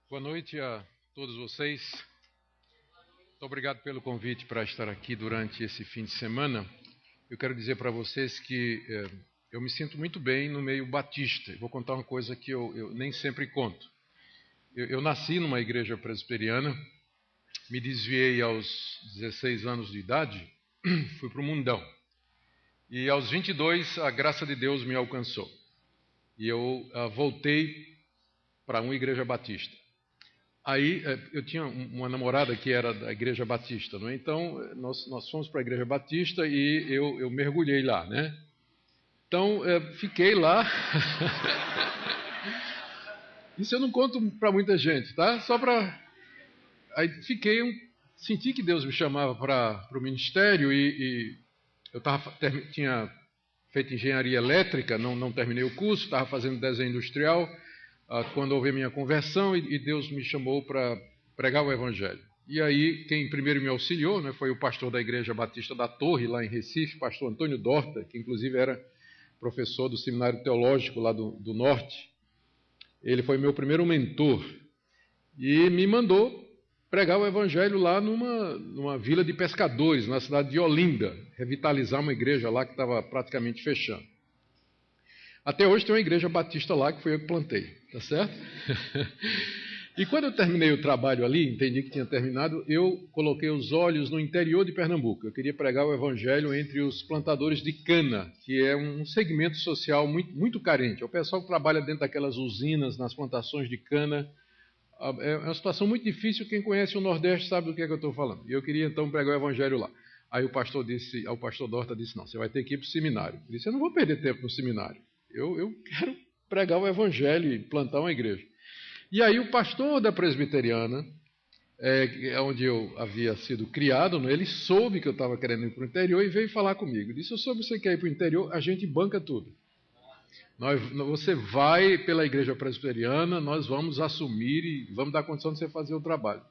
Boa noite a todos vocês. Muito obrigado pelo convite para estar aqui durante esse fim de semana. Eu quero dizer para vocês que eu me sinto muito bem no meio batista. Vou contar uma coisa que eu nem sempre conto. Eu nasci numa igreja presbiteriana, me desviei aos 16 anos de idade, fui para o mundão. E aos 22 a graça de Deus me alcançou. E eu voltei para uma igreja batista. Aí eu tinha uma namorada que era da igreja batista, não é? Então nós fomos para a igreja batista e eu mergulhei lá, né? Então fiquei lá. Isso eu não conto para muita gente, tá? Só para... Aí senti que Deus me chamava para o ministério e eu tinha feito engenharia elétrica, não terminei o curso, estava fazendo desenho industrial, quando houve a minha conversão e Deus me chamou para pregar o Evangelho. E aí, quem primeiro me auxiliou, né, foi o pastor da Igreja Batista da Torre, lá em Recife, pastor Antônio Dorta, que inclusive era professor do Seminário Teológico lá do Norte. Ele foi meu primeiro mentor e me mandou pregar o Evangelho lá numa vila de pescadores, na cidade de Olinda, revitalizar uma igreja lá que estava praticamente fechando. Até hoje tem uma igreja batista lá que foi eu que plantei, tá certo? E quando eu terminei o trabalho ali, entendi que tinha terminado, eu coloquei os olhos no interior de Pernambuco. Eu queria pregar o Evangelho entre os plantadores de cana, que é um segmento social muito, muito carente. É o pessoal que trabalha dentro daquelas usinas, nas plantações de cana. É uma situação muito difícil, quem conhece o Nordeste sabe do que é que eu estou falando. E eu queria então pregar o Evangelho lá. Aí o pastor Dorta disse, não, você vai ter que ir para o seminário. Eu disse, eu não vou perder tempo no seminário. Eu quero pregar o Evangelho e plantar uma igreja. E aí o pastor da presbiteriana, onde eu havia sido criado, ele soube que eu estava querendo ir para o interior e veio falar comigo. Disse, eu soube que você quer ir para o interior, a gente banca tudo. Você vai pela igreja presbiteriana, nós vamos assumir e vamos dar condição de você fazer o trabalho.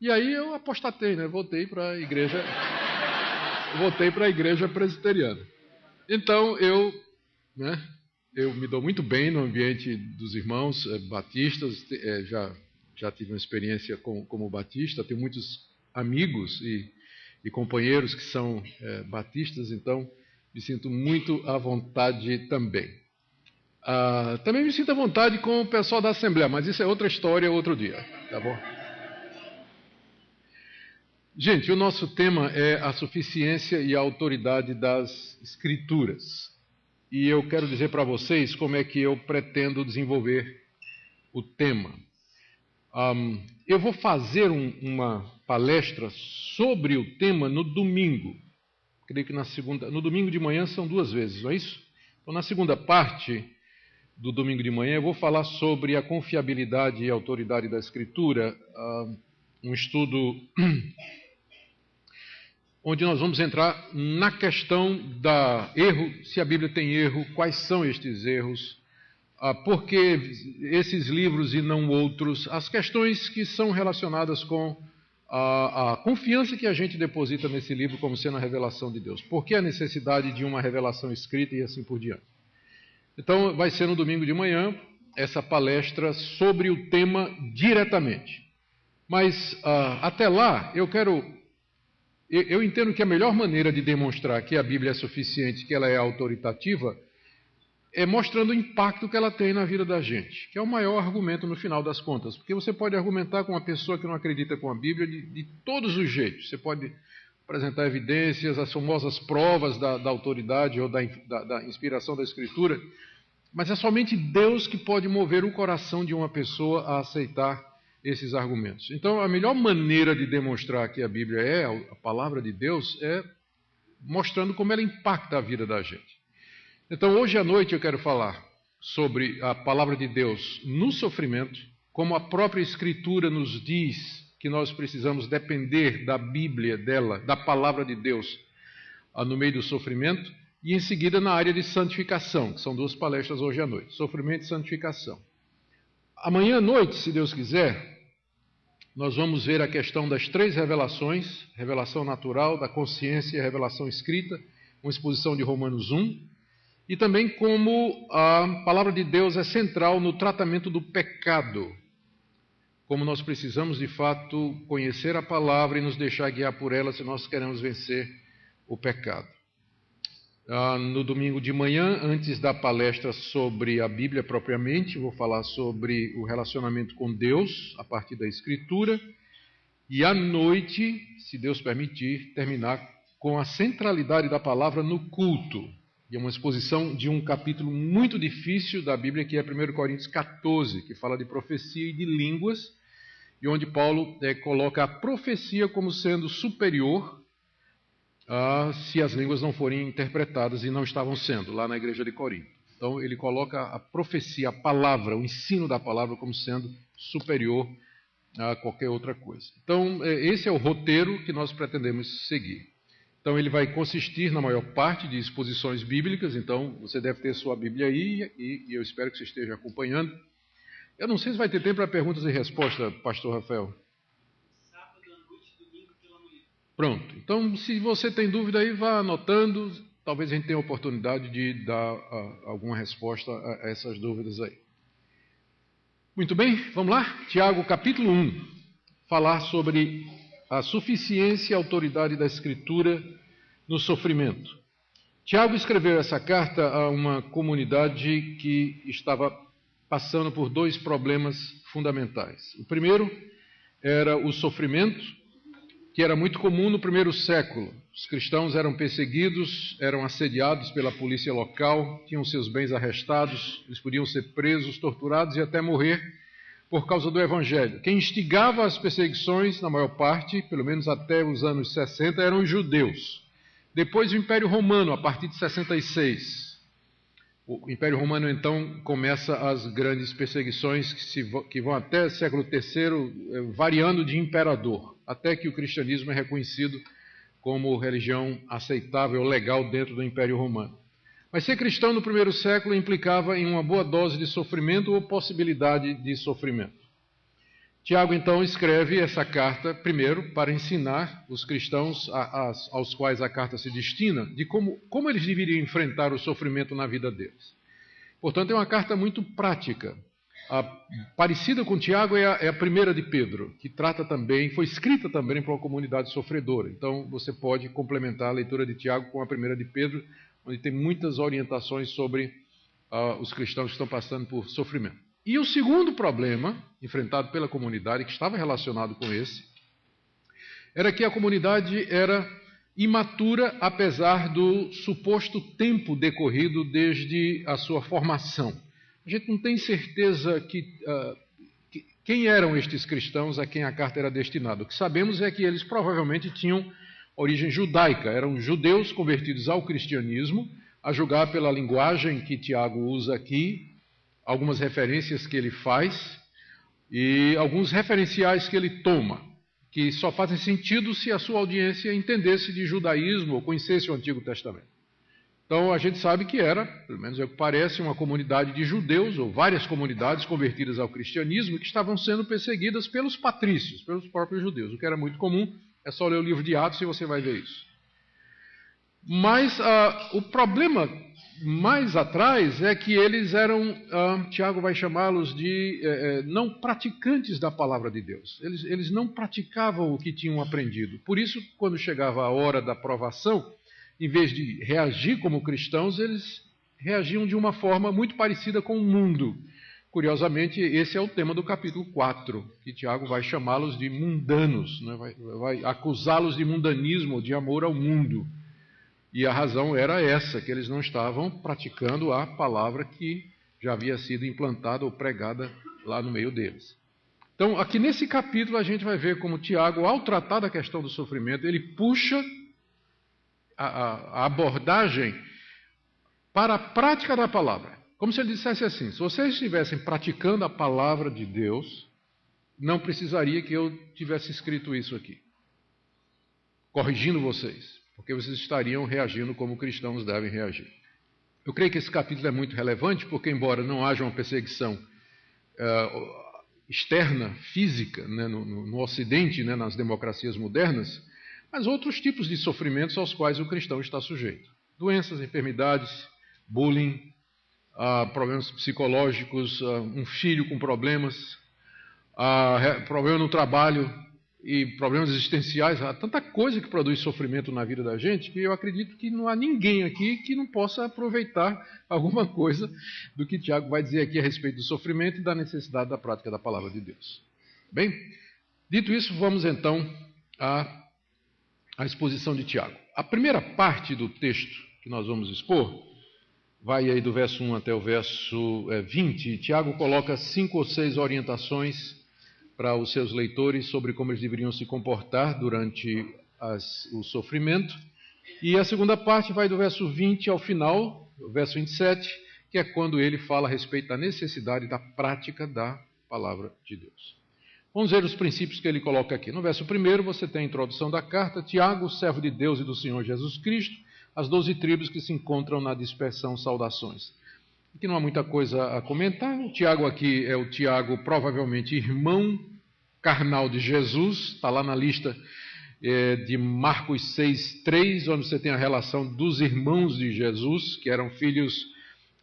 E aí eu apostatei, né? Voltei para a igreja presbiteriana. Então eu me dou muito bem no ambiente dos irmãos batistas, já tive uma experiência como batista, tenho muitos amigos e companheiros que são batistas, então me sinto muito à vontade também. Também me sinto à vontade com o pessoal da Assembleia, mas isso é outra história, outro dia, tá bom? Gente, o nosso tema é a suficiência e a autoridade das Escrituras. E eu quero dizer para vocês como é que eu pretendo desenvolver o tema. Eu vou fazer uma palestra sobre o tema no domingo. Creio que no domingo de manhã são 2 vezes, não é isso? Então, na segunda parte do domingo de manhã, eu vou falar sobre a confiabilidade e autoridade da Escritura, um estudo onde nós vamos entrar na questão da erro, se a Bíblia tem erro, quais são estes erros, por que esses livros e não outros, as questões que são relacionadas com a confiança que a gente deposita nesse livro como sendo a revelação de Deus. Por que a necessidade de uma revelação escrita e assim por diante. Então, vai ser no domingo de manhã, essa palestra sobre o tema diretamente. Mas, até lá, eu entendo que a melhor maneira de demonstrar que a Bíblia é suficiente, que ela é autoritativa, é mostrando o impacto que ela tem na vida da gente, que é o maior argumento no final das contas. Porque você pode argumentar com uma pessoa que não acredita com a Bíblia de todos os jeitos. Você pode apresentar evidências, as famosas provas da autoridade ou da inspiração da Escritura, mas é somente Deus que pode mover o coração de uma pessoa a aceitar esses argumentos. Então, a melhor maneira de demonstrar que a Bíblia é a palavra de Deus é mostrando como ela impacta a vida da gente. Então, hoje à noite eu quero falar sobre a palavra de Deus no sofrimento, como a própria Escritura nos diz que nós precisamos depender da Bíblia dela, da palavra de Deus, no meio do sofrimento, e em seguida na área de santificação, que são 2 palestras hoje à noite, sofrimento e santificação. Amanhã à noite, se Deus quiser, nós vamos ver a questão das 3 revelações, revelação natural, da consciência e a revelação escrita, uma exposição de Romanos 1, e também como a palavra de Deus é central no tratamento do pecado. como nós precisamos, de fato, conhecer a palavra e nos deixar guiar por ela se nós queremos vencer o pecado. No domingo de manhã, antes da palestra sobre a Bíblia propriamente, vou falar sobre o relacionamento com Deus, a partir da Escritura, e à noite, se Deus permitir, terminar com a centralidade da palavra no culto. E é uma exposição de um capítulo muito difícil da Bíblia, que é 1 Coríntios 14, que fala de profecia e de línguas, e onde Paulo coloca a profecia como sendo superior se as línguas não forem interpretadas, e não estavam sendo, lá na igreja de Corinto. Então ele coloca a profecia, a palavra, o ensino da palavra como sendo superior a qualquer outra coisa. Então esse é o roteiro que nós pretendemos seguir. Então ele vai consistir na maior parte de exposições bíblicas, então você deve ter sua Bíblia aí, e eu espero que você esteja acompanhando. Eu não sei se vai ter tempo para perguntas e respostas, pastor Rafael. Sábado à noite, domingo pela manhã. Pronto, então se você tem dúvida aí, vá anotando, talvez a gente tenha a oportunidade de dar alguma resposta a essas dúvidas aí. Muito bem, vamos lá? Tiago capítulo 1, falar sobre a suficiência e autoridade da Escritura no sofrimento. Tiago escreveu essa carta a uma comunidade que estava passando por dois problemas fundamentais. O primeiro era o sofrimento, que era muito comum no primeiro século. Os cristãos eram perseguidos, eram assediados pela polícia local, tinham seus bens arrestados, eles podiam ser presos, torturados e até morrer por causa do Evangelho. Quem instigava as perseguições, na maior parte, pelo menos até os anos 60, eram os judeus. Depois o Império Romano, a partir de 66. O Império Romano, então, começa as grandes perseguições que vão até o século III, variando de imperador, até que o cristianismo é reconhecido como religião aceitável, legal dentro do Império Romano. Mas ser cristão no primeiro século implicava em uma boa dose de sofrimento ou possibilidade de sofrimento. Tiago, então, escreve essa carta, primeiro, para ensinar os cristãos aos quais a carta se destina, de como eles deveriam enfrentar o sofrimento na vida deles. Portanto, é uma carta muito prática. Parecida com Tiago é a primeira de Pedro, que trata também, foi escrita também para uma comunidade sofredora. Então, você pode complementar a leitura de Tiago com a primeira de Pedro, onde tem muitas orientações sobre os cristãos que estão passando por sofrimento. E o segundo problema enfrentado pela comunidade, que estava relacionado com esse, era que a comunidade era imatura, apesar do suposto tempo decorrido desde a sua formação. A gente não tem certeza quem eram estes cristãos a quem a carta era destinada. O que sabemos é que eles provavelmente tinham origem judaica, eram judeus convertidos ao cristianismo, a julgar pela linguagem que Tiago usa aqui, algumas referências que ele faz e alguns referenciais que ele toma, que só fazem sentido se a sua audiência entendesse de judaísmo ou conhecesse o Antigo Testamento. Então a gente sabe que era, pelo menos é o que parece, uma comunidade de judeus, ou várias comunidades convertidas ao cristianismo, que estavam sendo perseguidas pelos patrícios, pelos próprios judeus, o que era muito comum. É só ler o livro de Atos e você vai ver isso. Mas o problema mais atrás é que eles eram, Tiago vai chamá-los de não praticantes da palavra de Deus. Eles não praticavam o que tinham aprendido. Por isso, quando chegava a hora da provação, em vez de reagir como cristãos, eles reagiam de uma forma muito parecida com o mundo. Curiosamente, esse é o tema do capítulo 4, que Tiago vai chamá-los de mundanos, né? vai acusá-los de mundanismo, de amor ao mundo. E a razão era essa, que eles não estavam praticando a palavra que já havia sido implantada ou pregada lá no meio deles. Então, aqui nesse capítulo, a gente vai ver como Tiago, ao tratar da questão do sofrimento, ele puxa a abordagem para a prática da palavra. Como se ele dissesse assim: se vocês estivessem praticando a palavra de Deus, não precisaria que eu tivesse escrito isso aqui, corrigindo vocês, porque vocês estariam reagindo como cristãos devem reagir. Eu creio que esse capítulo é muito relevante, porque embora não haja uma perseguição externa, física, né, no Ocidente, né, nas democracias modernas, mas outros tipos de sofrimentos aos quais o cristão está sujeito. Doenças, enfermidades, bullying, problemas psicológicos, um filho com problemas, problema no trabalho e problemas existenciais. Há tanta coisa que produz sofrimento na vida da gente que eu acredito que não há ninguém aqui que não possa aproveitar alguma coisa do que Tiago vai dizer aqui a respeito do sofrimento e da necessidade da prática da palavra de Deus. Bem, dito isso, vamos então à exposição de Tiago. A primeira parte do texto que nós vamos expor vai aí do verso 1 até o verso 20. Tiago coloca 5 ou 6 orientações para os seus leitores sobre como eles deveriam se comportar durante o sofrimento. E a segunda parte vai do verso 20 ao final, o verso 27, que é quando ele fala a respeito da necessidade da prática da palavra de Deus. Vamos ver os princípios que ele coloca aqui. No verso 1 você tem a introdução da carta. Tiago, servo de Deus e do Senhor Jesus Cristo, as 12 tribos que se encontram na dispersão, saudações. Aqui não há muita coisa a comentar. O Tiago aqui é o Tiago, provavelmente irmão carnal de Jesus. Está lá na lista de Marcos 6:3, onde você tem a relação dos irmãos de Jesus, que eram filhos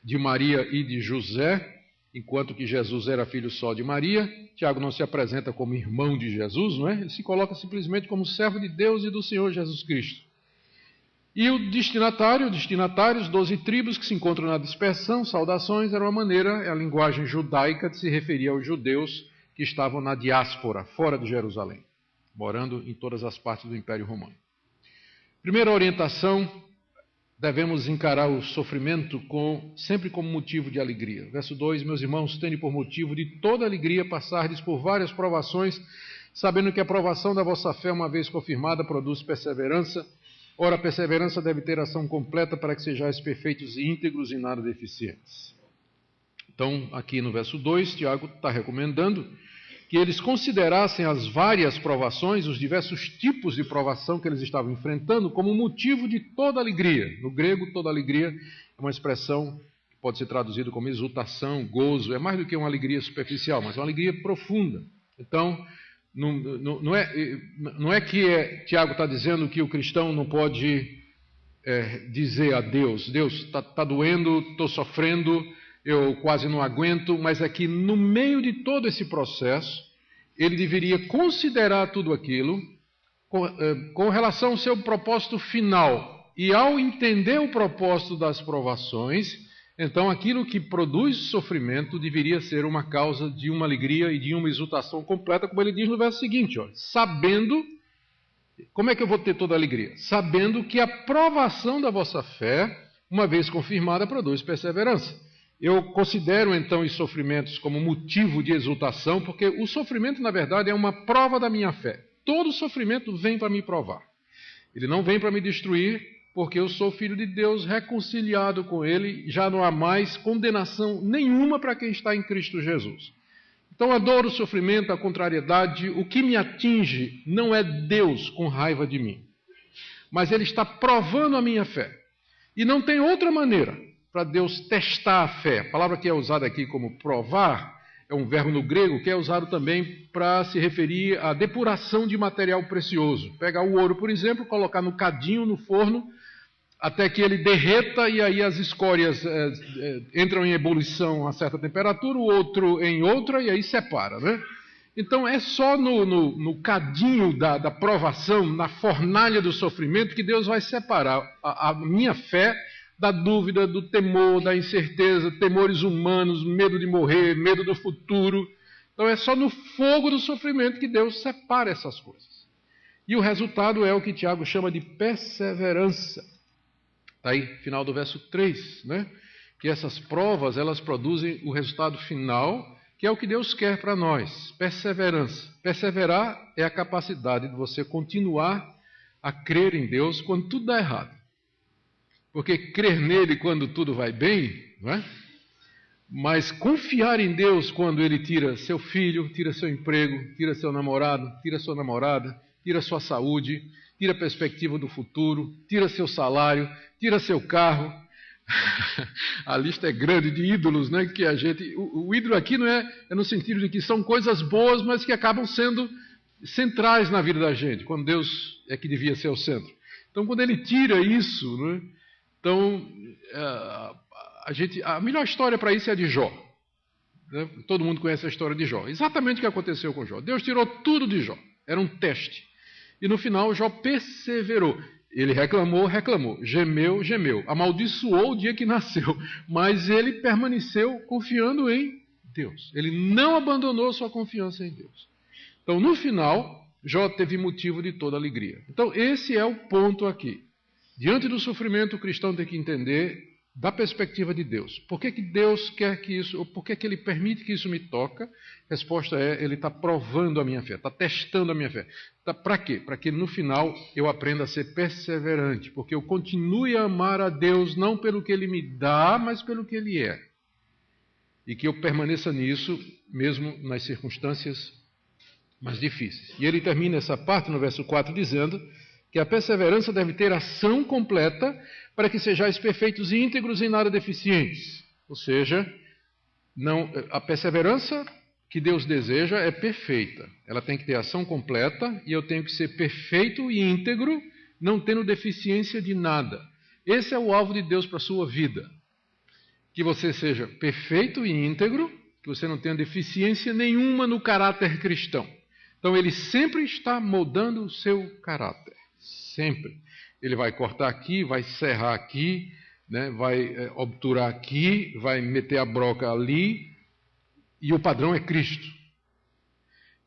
de Maria e de José, enquanto que Jesus era filho só de Maria. Tiago não se apresenta como irmão de Jesus, não é? Ele se coloca simplesmente como servo de Deus e do Senhor Jesus Cristo. E o destinatário, os 12 tribos que se encontram na dispersão, saudações, era uma maneira, a linguagem judaica de se referir aos judeus que estavam na diáspora, fora de Jerusalém, morando em todas as partes do Império Romano. Primeira orientação, devemos encarar o sofrimento sempre como motivo de alegria. Verso 2, meus irmãos, tende por motivo de toda alegria passardes por várias provações, sabendo que a provação da vossa fé, uma vez confirmada, produz perseverança. Ora, a perseverança deve ter ação completa para que sejais perfeitos e íntegros e nada deficientes. Então, aqui no verso 2, Tiago está recomendando que eles considerassem as várias provações, os diversos tipos de provação que eles estavam enfrentando, como motivo de toda alegria. No grego, toda alegria é uma expressão que pode ser traduzida como exultação, gozo. É mais do que uma alegria superficial, mas uma alegria profunda. Então, não é que Tiago está dizendo que o cristão não pode dizer a Deus, está doendo, estou sofrendo, eu quase não aguento, mas é que no meio de todo esse processo, ele deveria considerar tudo aquilo com relação ao seu propósito final. E ao entender o propósito das provações, então aquilo que produz sofrimento deveria ser uma causa de uma alegria e de uma exultação completa, como ele diz no verso seguinte, sabendo, como é que eu vou ter toda a alegria? Sabendo que a provação da vossa fé, uma vez confirmada, produz perseverança. Eu considero então os sofrimentos como motivo de exultação, porque o sofrimento, na verdade, é uma prova da minha fé. Todo sofrimento vem para me provar. Ele não vem para me destruir, porque eu sou filho de Deus, reconciliado com Ele, já não há mais condenação nenhuma para quem está em Cristo Jesus. Então a dor, o sofrimento, a contrariedade, o que me atinge não é Deus com raiva de mim, mas Ele está provando a minha fé. E não tem outra maneira para Deus testar a fé. A palavra que é usada aqui como provar é um verbo no grego que é usado também para se referir à depuração de material precioso. Pegar o ouro, por exemplo, colocar no cadinho, no forno, até que ele derreta e aí as escórias entram em ebulição a certa temperatura, o outro em outra e aí separa, né? Então é só no cadinho da provação, na fornalha do sofrimento, que Deus vai separar a minha fé da dúvida, do temor, da incerteza, temores humanos, medo de morrer, medo do futuro. Então é só no fogo do sofrimento que Deus separa essas coisas. E o resultado é o que Tiago chama de perseverança. Está aí, final do verso 3, né? Que essas provas, elas produzem o resultado final, que é o que Deus quer para nós, perseverança. Perseverar é a capacidade de você continuar a crer em Deus quando tudo dá errado. Porque crer nele quando tudo vai bem, não é? Mas confiar em Deus quando Ele tira seu filho, tira seu emprego, tira seu namorado, tira sua namorada, tira sua saúde, tira a perspectiva do futuro, tira seu salário, tira seu carro. A lista é grande de ídolos, né? Que a gente, o ídolo aqui não é no sentido de que são coisas boas, mas que acabam sendo centrais na vida da gente, quando Deus é que devia ser o centro. Então, quando Ele tira isso, né? Então, a melhor história para isso é a de Jó. Né? Todo mundo conhece a história de Jó. Exatamente o que aconteceu com Jó. Deus tirou tudo de Jó. Era um teste. E no final, Jó perseverou. Ele reclamou, gemeu, amaldiçoou o dia que nasceu, mas ele permaneceu confiando em Deus. Ele não abandonou sua confiança em Deus. Então, no final, Jó teve motivo de toda alegria. Então, esse é o ponto aqui. Diante do sofrimento, o cristão tem que entender da perspectiva de Deus. Por que Deus quer que isso, ou por que Ele permite que isso me toque? A resposta é, Ele está provando a minha fé, está testando a minha fé. Para quê? Para que no final eu aprenda a ser perseverante, porque eu continue a amar a Deus não pelo que Ele me dá, mas pelo que Ele é. E que eu permaneça nisso, mesmo nas circunstâncias mais difíceis. E ele termina essa parte no verso 4 dizendo que a perseverança deve ter ação completa para que sejais perfeitos e íntegros em nada deficientes. Ou seja, a perseverança que Deus deseja é perfeita. Ela tem que ter ação completa e eu tenho que ser perfeito e íntegro, não tendo deficiência de nada. Esse é o alvo de Deus para a sua vida. Que você seja perfeito e íntegro, que você não tenha deficiência nenhuma no caráter cristão. Então, ele sempre está moldando o seu caráter. Sempre. Ele vai cortar aqui, vai serrar aqui, né, vai obturar aqui, vai meter a broca ali, e o padrão é Cristo.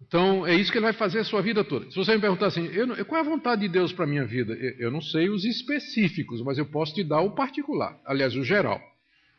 Então, é isso que ele vai fazer a sua vida toda. Se você me perguntar assim, qual é a vontade de Deus para a minha vida? Eu não sei os específicos, mas eu posso te dar o particular, aliás, o geral.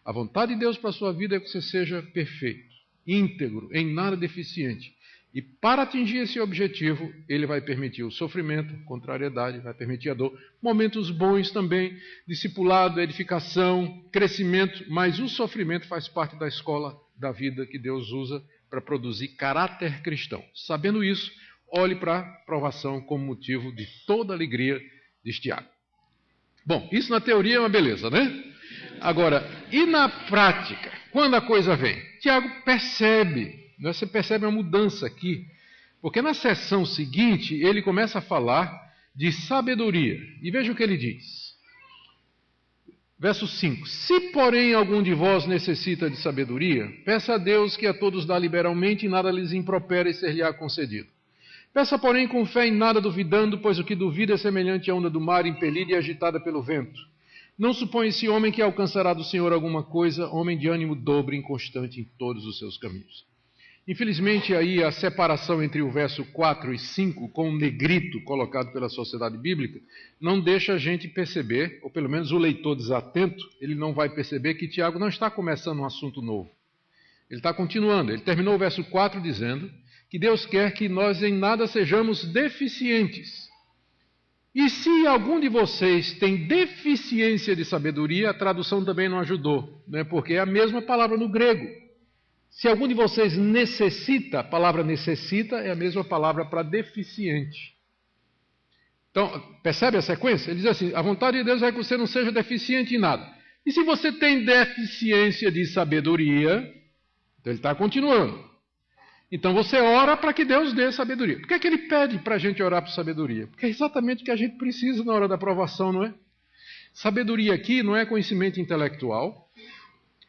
A vontade de Deus para a sua vida é que você seja perfeito, íntegro, em nada deficiente. E para atingir esse objetivo, ele vai permitir o sofrimento, contrariedade, vai permitir a dor, momentos bons também, discipulado, edificação, crescimento, mas o sofrimento faz parte da escola da vida que Deus usa para produzir caráter cristão. Sabendo isso, olhe para a provação como motivo de toda a alegria de Tiago. Bom, isso na teoria é uma beleza, né? Agora, e na prática, quando a coisa vem? Tiago percebe. Você percebe uma mudança aqui, porque na sessão seguinte ele começa a falar de sabedoria. E veja o que ele diz. Verso 5. Se, porém, algum de vós necessita de sabedoria, peça a Deus que a todos dá liberalmente e nada lhes impropera e ser-lhe-á concedido. Peça, porém, com fé e nada duvidando, pois o que duvida é semelhante à onda do mar impelida e agitada pelo vento. Não supõe esse homem que alcançará do Senhor alguma coisa, homem de ânimo dobre, inconstante em todos os seus caminhos. Infelizmente, aí a separação entre o verso 4 e 5, com um negrito colocado pela sociedade bíblica, não deixa a gente perceber, ou pelo menos o leitor desatento, ele não vai perceber que Tiago não está começando um assunto novo. Ele está continuando. Ele terminou o verso 4 dizendo que Deus quer que nós em nada sejamos deficientes. E se algum de vocês tem deficiência de sabedoria, a tradução também não ajudou, né? Porque é a mesma palavra no grego. Se algum de vocês necessita, a palavra necessita é a mesma palavra para deficiente. Então, percebe a sequência? Ele diz assim, a vontade de Deus é que você não seja deficiente em nada. E se você tem deficiência de sabedoria, então ele está continuando. Então você ora para que Deus dê sabedoria. Por que é que ele pede para a gente orar por sabedoria? Porque é exatamente o que a gente precisa na hora da aprovação, não é? Sabedoria aqui não é conhecimento intelectual,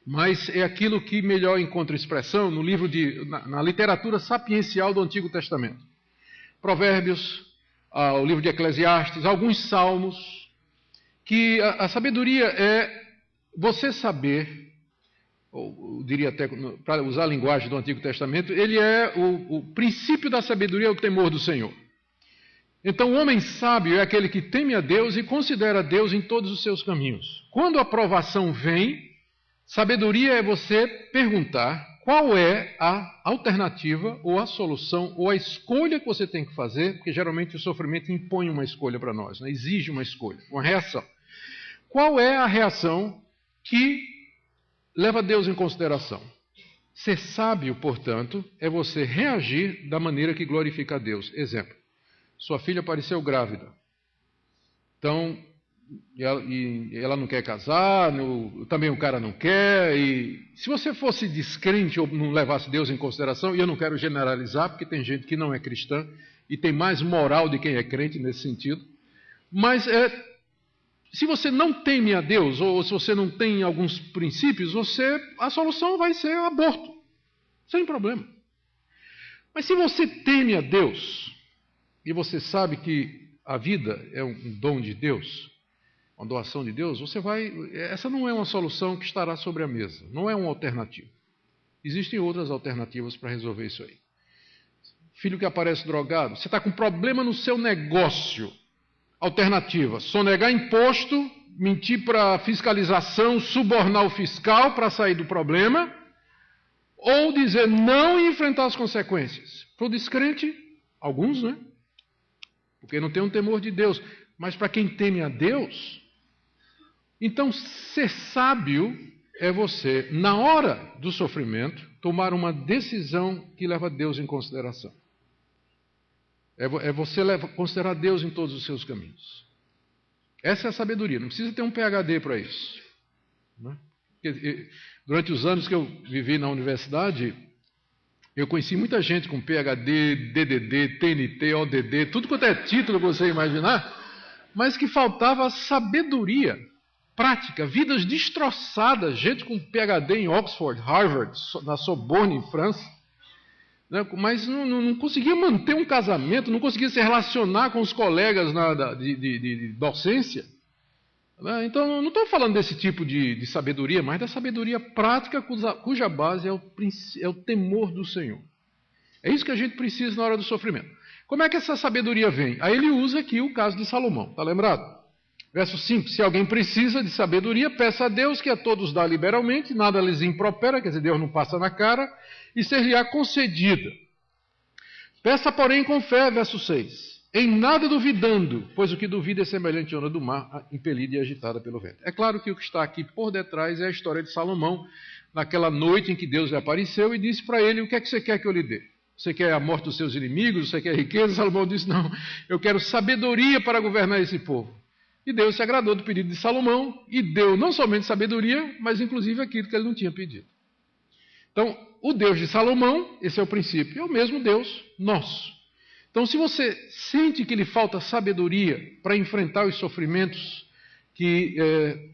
mas é aquilo que melhor encontra expressão no livro na literatura sapiencial do Antigo Testamento. Provérbios, o livro de Eclesiastes, alguns salmos, que a sabedoria é você saber, ou diria até, para usar a linguagem do Antigo Testamento, ele é o princípio da sabedoria, é o temor do Senhor. Então, o homem sábio é aquele que teme a Deus e considera Deus em todos os seus caminhos. Quando a aprovação vem, sabedoria é você perguntar qual é a alternativa ou a solução ou a escolha que você tem que fazer, porque geralmente o sofrimento impõe uma escolha para nós, né? Exige uma escolha, uma reação. Qual é a reação que leva Deus em consideração? Ser sábio, portanto, é você reagir da maneira que glorifica a Deus. Exemplo, sua filha apareceu grávida. Então, ela não quer casar, também o cara não quer. E se você fosse descrente ou não levasse Deus em consideração, e eu não quero generalizar, porque tem gente que não é cristã e tem mais moral de quem é crente nesse sentido, mas se você não teme a Deus, ou se você não tem alguns princípios, a solução vai ser aborto. sem problema. Mas se você teme a Deus, e você sabe que a vida é um dom de Deus, uma doação de Deus, essa não é uma solução que estará sobre a mesa, não é uma alternativa. Existem outras alternativas para resolver isso aí. Filho que aparece drogado, você está com problema no seu negócio. Alternativa: sonegar imposto, mentir para fiscalização, subornar o fiscal para sair do problema, ou dizer não e enfrentar as consequências. Para o descrente, alguns, né? Porque não tem um temor de Deus. Mas para quem teme a Deus, então ser sábio é você, na hora do sofrimento, tomar uma decisão que leva Deus em consideração. É você considerar Deus em todos os seus caminhos. Essa é a sabedoria. Não precisa ter um PhD para isso. Né? Durante os anos que eu vivi na universidade, eu conheci muita gente com PhD, DDD, TNT, ODD, tudo quanto é título que você imaginar, mas que faltava sabedoria prática, vidas destroçadas, gente com PhD em Oxford, Harvard, na Sorbonne, em França, né? Mas não conseguia manter um casamento, não conseguia se relacionar com os colegas de docência. Né? Então, não estou falando desse tipo de sabedoria, mas da sabedoria prática cuja base é o temor do Senhor. É isso que a gente precisa na hora do sofrimento. Como é que essa sabedoria vem? Aí ele usa aqui o caso de Salomão, está lembrado? Verso 5, se alguém precisa de sabedoria, peça a Deus, que a todos dá liberalmente, nada lhes impropera, quer dizer, Deus não passa na cara, e ser-lhe-á concedida. Peça, porém, com fé, verso 6, em nada duvidando, pois o que duvida é semelhante à onda do mar, impelida e agitada pelo vento. É claro que o que está aqui por detrás é a história de Salomão, naquela noite em que Deus lhe apareceu e disse para ele: o que é que você quer que eu lhe dê? Você quer a morte dos seus inimigos? Você quer riqueza? Salomão disse: não, eu quero sabedoria para governar esse povo. E Deus se agradou do pedido de Salomão e deu não somente sabedoria, mas inclusive aquilo que ele não tinha pedido. Então, o Deus de Salomão, esse é o princípio, é o mesmo Deus nosso. Então, se você sente que lhe falta sabedoria para enfrentar os sofrimentos que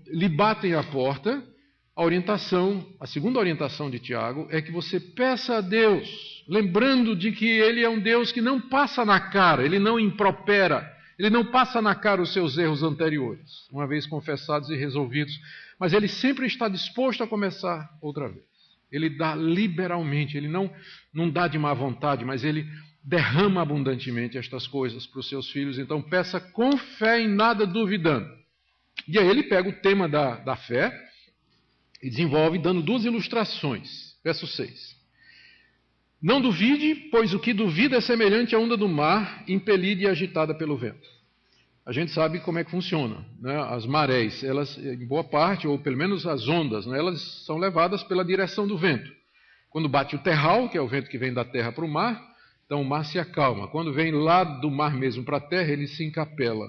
lhe batem à porta, a segunda orientação de Tiago é que você peça a Deus, lembrando de que Ele é um Deus que não passa na cara, Ele não impropera, Ele não passa na cara os seus erros anteriores, uma vez confessados e resolvidos, mas Ele sempre está disposto a começar outra vez. Ele dá liberalmente, Ele não dá de má vontade, mas Ele derrama abundantemente estas coisas para os seus filhos. Então peça com fé, em nada duvidando. E aí ele pega o tema da fé e desenvolve dando duas ilustrações. Verso 6. Não duvide, pois o que duvida é semelhante à onda do mar, impelida e agitada pelo vento. A gente sabe como é que funciona, né? As marés, elas, em boa parte, ou pelo menos as ondas, né, elas são levadas pela direção do vento. Quando bate o terral, que é o vento que vem da terra para o mar, então o mar se acalma. Quando vem lá do mar mesmo para a terra, ele se encapela.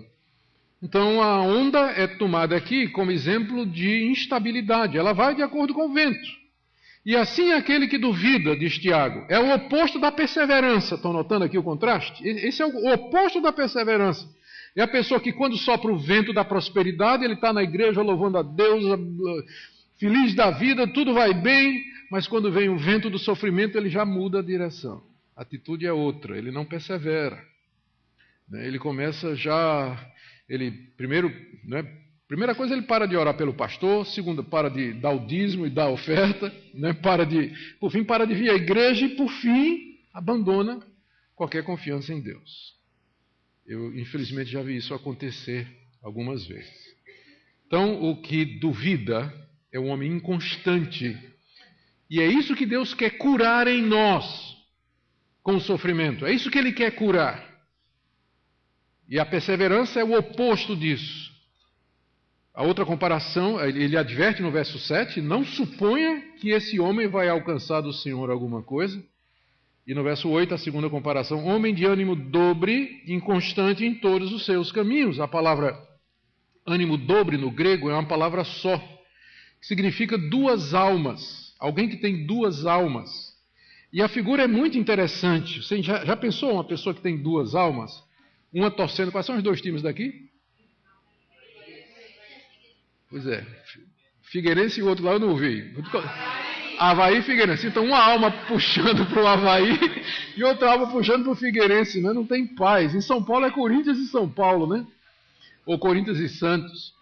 Então a onda é tomada aqui como exemplo de instabilidade. Ela vai de acordo com o vento. E assim aquele que duvida, diz Tiago, é o oposto da perseverança. Estão notando aqui o contraste? Esse é o oposto da perseverança. É a pessoa que quando sopra o vento da prosperidade, ele está na igreja louvando a Deus, feliz da vida, tudo vai bem, mas quando vem o vento do sofrimento, ele já muda a direção. A atitude é outra, ele não persevera. Ele começa primeira coisa, ele para de orar pelo pastor, segunda, para de dar o dízimo e dar a oferta, por fim, para de vir à igreja e, por fim, abandona qualquer confiança em Deus. Eu, infelizmente, já vi isso acontecer algumas vezes. Então, o que duvida é um homem inconstante. E é isso que Deus quer curar em nós com o sofrimento. É isso que Ele quer curar. E a perseverança é o oposto disso. A outra comparação, ele adverte no verso 7, não suponha que esse homem vai alcançar do Senhor alguma coisa. E no verso 8, a segunda comparação, homem de ânimo dobre, inconstante em todos os seus caminhos. A palavra ânimo dobre no grego é uma palavra só, que significa duas almas, alguém que tem duas almas. E a figura é muito interessante. Você já pensou uma pessoa que tem duas almas? Uma torcendo, quais são os dois times daqui? Pois é, Figueirense e o outro lá eu não ouvi. Avaí e Figueirense. Então, uma alma puxando para o Avaí e outra alma puxando para o Figueirense, né? Não tem paz. Em São Paulo é Corinthians e São Paulo, né? Ou Corinthians e Santos.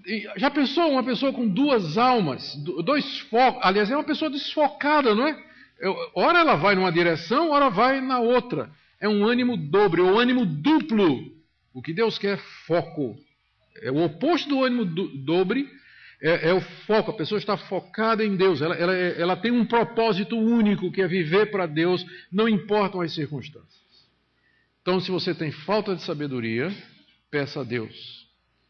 E já pensou uma pessoa com duas almas, dois focos? Aliás, é uma pessoa desfocada, não é? Ora ela vai numa direção, ora vai na outra. É um ânimo dobro, é um ânimo duplo. O que Deus quer é foco. É o oposto do ânimo dobre, é o foco. A pessoa está focada em Deus. Ela tem um propósito único, que é viver para Deus, não importam as circunstâncias. Então, se você tem falta de sabedoria, peça a Deus,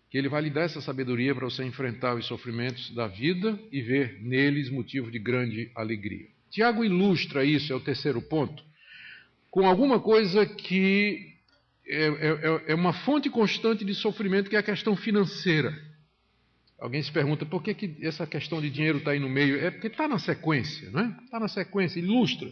que Ele vai lhe dar essa sabedoria para você enfrentar os sofrimentos da vida e ver neles motivo de grande alegria. Tiago ilustra isso, é o terceiro ponto, com alguma coisa que é uma fonte constante de sofrimento, que é a questão financeira. Alguém se pergunta, por que essa questão de dinheiro está aí no meio? É porque está na sequência, não é? Está na sequência, ilustra.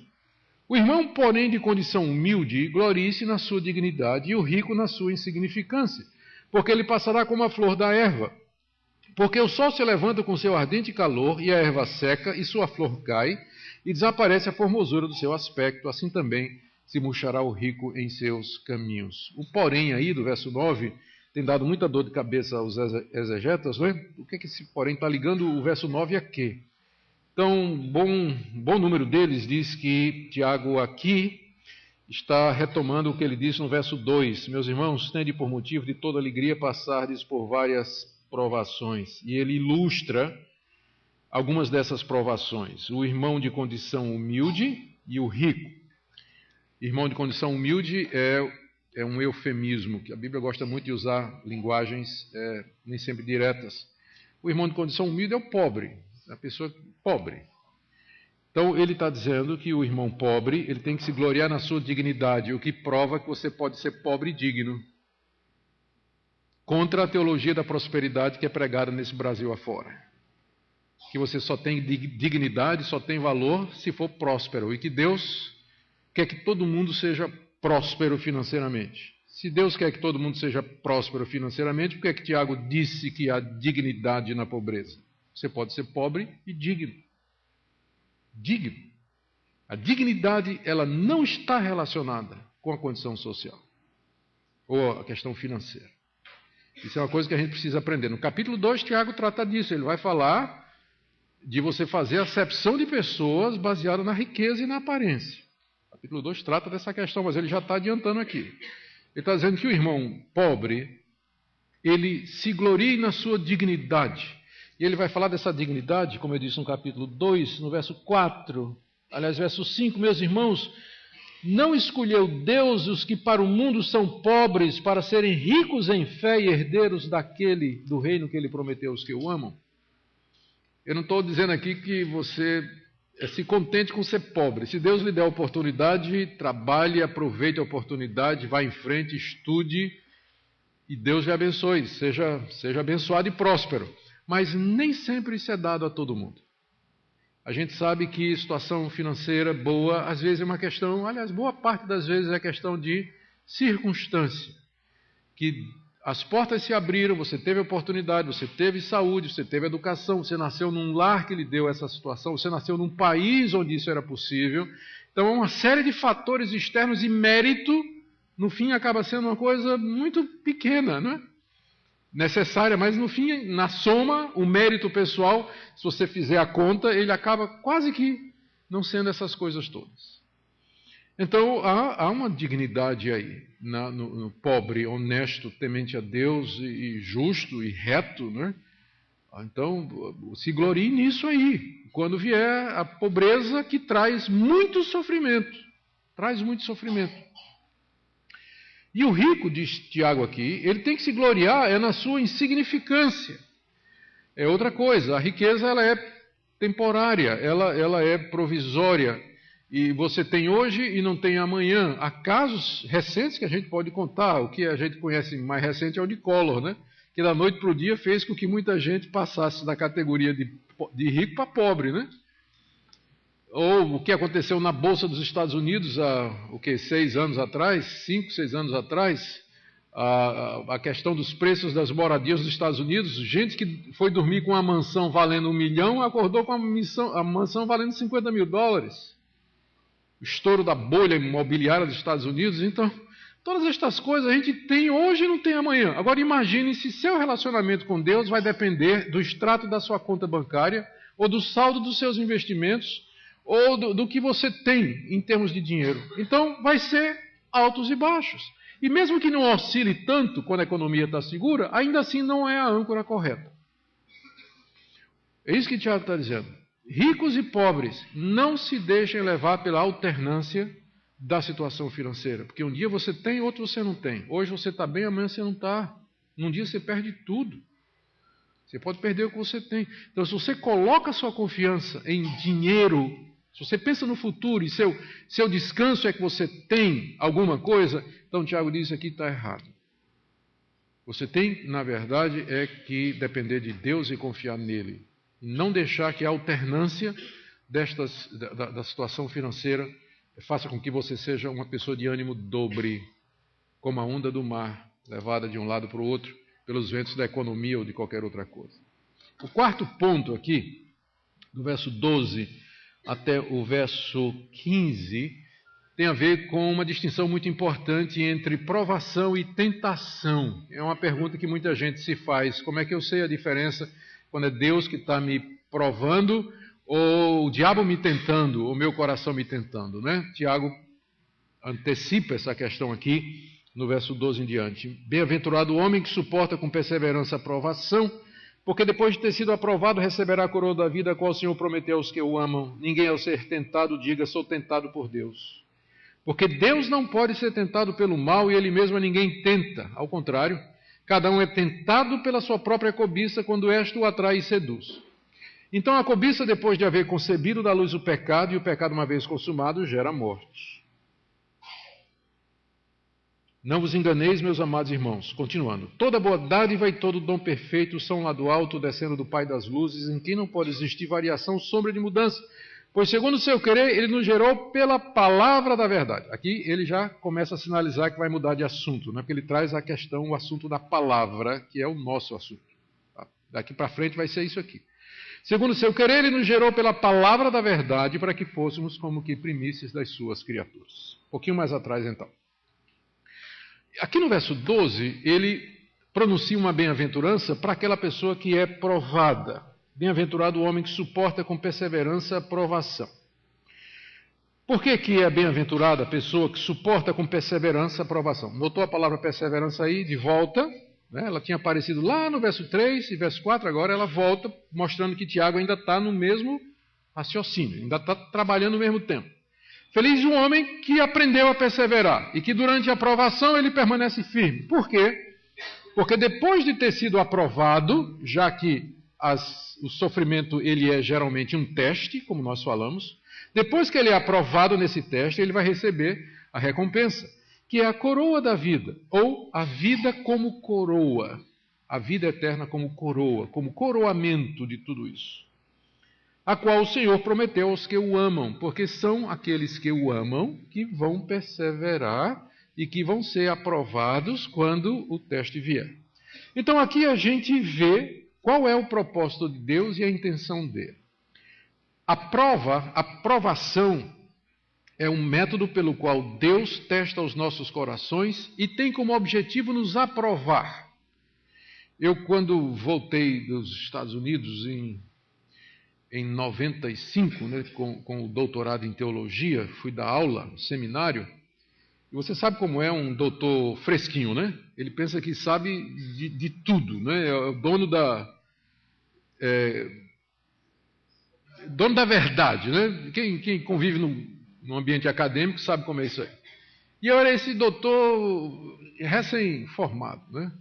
O irmão, porém, de condição humilde, glorie-se na sua dignidade, e o rico na sua insignificância, porque ele passará como a flor da erva. Porque o sol se levanta com seu ardente calor, e a erva seca, e sua flor cai, e desaparece a formosura do seu aspecto, assim também se murchará o rico em seus caminhos. O porém aí, do verso 9, tem dado muita dor de cabeça aos exegetas, não é? O que esse porém está ligando o verso 9 a quê? Então, bom número deles diz que Tiago aqui está retomando o que ele disse no verso 2. Meus irmãos, tende por motivo de toda alegria passardes por várias provações. E ele ilustra algumas dessas provações. O irmão de condição humilde e o rico. Irmão de condição humilde é um eufemismo, que a Bíblia gosta muito de usar linguagens nem sempre diretas. O irmão de condição humilde é o pobre, a pessoa pobre. Então ele está dizendo que o irmão pobre ele tem que se gloriar na sua dignidade, o que prova que você pode ser pobre e digno. Contra a teologia da prosperidade que é pregada nesse Brasil afora. Que você só tem dignidade, só tem valor se for próspero, e que Deus quer que todo mundo seja próspero financeiramente. Se Deus quer que todo mundo seja próspero financeiramente, por que é que Tiago disse que há dignidade na pobreza? Você pode ser pobre e digno. Digno. A dignidade, ela não está relacionada com a condição social ou a questão financeira. Isso é uma coisa que a gente precisa aprender. No capítulo 2, Tiago trata disso. Ele vai falar de você fazer acepção de pessoas baseada na riqueza e na aparência. O capítulo 2 trata dessa questão, mas ele já está adiantando aqui. Ele está dizendo que o irmão pobre, ele se glorie na sua dignidade. E ele vai falar dessa dignidade, como eu disse no capítulo 2, no verso 4, aliás, verso 5, meus irmãos, não escolheu Deus os que para o mundo são pobres, para serem ricos em fé e herdeiros do reino que ele prometeu aos que o amam? Eu não estou dizendo aqui que você se contente com ser pobre. Se Deus lhe der a oportunidade, trabalhe, aproveite a oportunidade, vá em frente, estude, e Deus lhe abençoe, seja abençoado e próspero. Mas nem sempre isso é dado a todo mundo. A gente sabe que situação financeira boa, às vezes é uma questão, aliás, boa parte das vezes é questão de circunstância. Que as portas se abriram, você teve oportunidade, você teve saúde, você teve educação, você nasceu num lar que lhe deu essa situação, você nasceu num país onde isso era possível. Então, é uma série de fatores externos e mérito, no fim, acaba sendo uma coisa muito pequena, não é? Necessária, mas no fim, na soma, o mérito pessoal, se você fizer a conta, ele acaba quase que não sendo essas coisas todas. Então, há uma dignidade aí, no pobre, honesto, temente a Deus, e justo e reto, né? Então, se glorie nisso aí, quando vier a pobreza que traz muito sofrimento. Traz muito sofrimento. E o rico, diz Tiago aqui, ele tem que se gloriar na sua insignificância. É outra coisa, a riqueza ela é temporária, ela é provisória. E você tem hoje e não tem amanhã. Há casos recentes que a gente pode contar. O que a gente conhece mais recente é o de Collor, né? Que da noite para o dia fez com que muita gente passasse da categoria de rico para pobre, né? Ou o que aconteceu na Bolsa dos Estados Unidos há 6 anos atrás, 5, 6 anos atrás, a questão dos preços das moradias dos Estados Unidos. Gente que foi dormir com uma mansão valendo $1 milhão, acordou com a mansão valendo $50 mil. O estouro da bolha imobiliária dos Estados Unidos. Então, todas estas coisas a gente tem hoje e não tem amanhã. Agora imagine se seu relacionamento com Deus vai depender do extrato da sua conta bancária, ou do saldo dos seus investimentos, ou do que você tem em termos de dinheiro. Então vai ser altos e baixos. E mesmo que não oscile tanto quando a economia está segura, ainda assim não é a âncora correta. É isso que Tiago está dizendo. Ricos e pobres, não se deixem levar pela alternância da situação financeira. Porque um dia você tem, outro você não tem. Hoje você está bem, amanhã você não está. Num dia você perde tudo. Você pode perder o que você tem. Então, se você coloca sua confiança em dinheiro, se você pensa no futuro e seu descanso é que você tem alguma coisa, então Tiago diz aqui está errado. Você tem, na verdade, é que depender de Deus e confiar nele. Não deixar que a alternância da situação financeira faça com que você seja uma pessoa de ânimo dobre, como a onda do mar, levada de um lado para o outro, pelos ventos da economia ou de qualquer outra coisa. O quarto ponto aqui, do verso 12 até o verso 15, tem a ver com uma distinção muito importante entre provação e tentação. É uma pergunta que muita gente se faz. Como é que eu sei a diferença quando é Deus que está me provando ou o diabo me tentando, ou meu coração me tentando, né? Tiago antecipa essa questão aqui no verso 12 em diante. Bem-aventurado o homem que suporta com perseverança a provação, porque depois de ter sido aprovado receberá a coroa da vida, a qual o Senhor prometeu aos que o amam. Ninguém ao ser tentado diga, sou tentado por Deus. Porque Deus não pode ser tentado pelo mal e ele mesmo a ninguém tenta. Ao contrário, cada um é tentado pela sua própria cobiça quando esta o atrai e seduz. Então a cobiça, depois de haver concebido, dá luz o pecado, e o pecado, uma vez consumado, gera morte. Não vos enganeis, meus amados irmãos. Continuando. Toda boa dádiva e todo dom perfeito são lá do alto, descendo do Pai das luzes, em quem não pode existir variação, sombra de mudança. Pois segundo o seu querer, ele nos gerou pela palavra da verdade. Aqui ele já começa a sinalizar que vai mudar de assunto, né? Porque ele traz a questão, o assunto da palavra, que é o nosso assunto. Tá? Daqui para frente vai ser isso aqui. Segundo o seu querer, ele nos gerou pela palavra da verdade, para que fôssemos como que primícias das suas criaturas. Um pouquinho mais atrás, então. Aqui no verso 12, ele pronuncia uma bem-aventurança para aquela pessoa que é provada. Bem-aventurado o homem que suporta com perseverança a provação. Por que é bem-aventurada a pessoa que suporta com perseverança a provação? Notou a palavra perseverança aí, de volta, né? Ela tinha aparecido lá no verso 3 e verso 4, agora ela volta, mostrando que Tiago ainda está no mesmo raciocínio, ainda está trabalhando no mesmo tempo. Feliz o homem que aprendeu a perseverar e que durante a provação ele permanece firme. Por quê? Porque depois de ter sido aprovado, já que o sofrimento ele é geralmente um teste, como nós falamos, depois que ele é aprovado nesse teste, ele vai receber a recompensa, que é a coroa da vida, ou a vida como coroa, a vida eterna como coroa, como coroamento de tudo isso, a qual o Senhor prometeu aos que o amam, porque são aqueles que o amam que vão perseverar e que vão ser aprovados quando o teste vier. Então aqui a gente vê qual é o propósito de Deus e a intenção dele. A provação é um método pelo qual Deus testa os nossos corações e tem como objetivo nos aprovar. Eu, quando voltei dos Estados Unidos em 95, né, com o doutorado em teologia, fui dar aula no seminário, e você sabe como é um doutor fresquinho, né? Ele pensa que sabe de tudo, né? É o dono da verdade, né? Quem convive num ambiente acadêmico sabe como é isso aí. E eu era esse doutor recém-formado, né?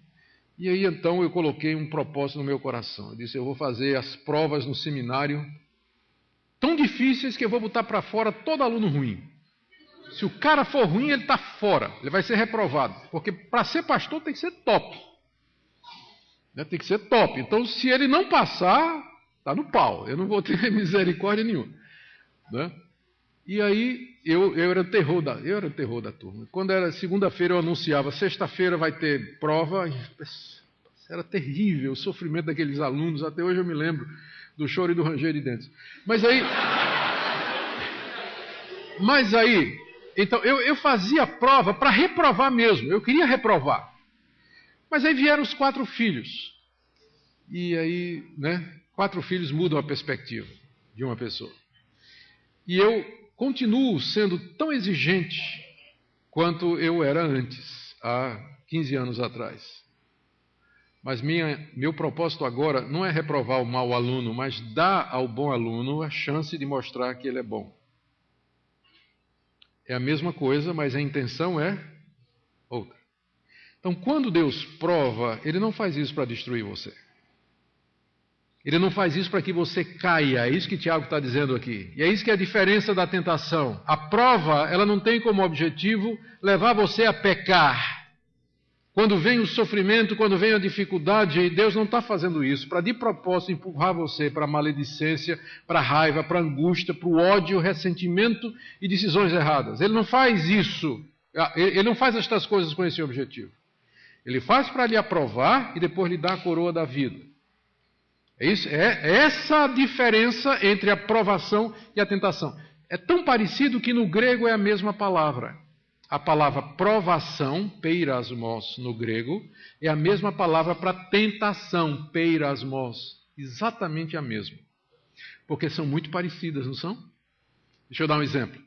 E aí então eu coloquei um propósito no meu coração. Eu disse, eu vou fazer as provas no seminário tão difíceis que eu vou botar para fora todo aluno ruim. Se o cara for ruim, ele está fora, ele vai ser reprovado. Porque para ser pastor tem que ser top. Né? Tem que ser top. Então, se ele não passar, está no pau. Eu não vou ter misericórdia nenhuma. Né? E aí eu era o terror da turma. Quando era segunda-feira eu anunciava, sexta-feira vai ter prova. Era terrível o sofrimento daqueles alunos, até hoje eu me lembro do choro e do ranger de dentes. Mas aí, então eu fazia prova para reprovar mesmo, eu queria reprovar. Mas aí vieram os 4 filhos. E aí, 4 filhos mudam a perspectiva de uma pessoa. E eu continuo sendo tão exigente quanto eu era antes, há 15 anos atrás. Mas meu propósito agora não é reprovar o mau aluno, mas dar ao bom aluno a chance de mostrar que ele é bom. É a mesma coisa, mas a intenção é outra. Então, quando Deus prova, Ele não faz isso para destruir você. Ele não faz isso para que você caia. É isso que Tiago está dizendo aqui. E é isso que é a diferença da tentação. A prova, ela não tem como objetivo levar você a pecar. Quando vem o sofrimento, quando vem a dificuldade, Deus não está fazendo isso para de propósito empurrar você para a maledicência, para a raiva, para a angústia, para o ódio, ressentimento e decisões erradas. Ele não faz isso. Ele não faz estas coisas com esse objetivo. Ele faz para lhe aprovar e depois lhe dar a coroa da vida. É essa a diferença entre a provação e a tentação. É tão parecido que no grego é a mesma palavra. A palavra provação, peirasmos no grego, é a mesma palavra para tentação, peirasmos. Exatamente a mesma. Porque são muito parecidas, não são? Deixa eu dar um exemplo.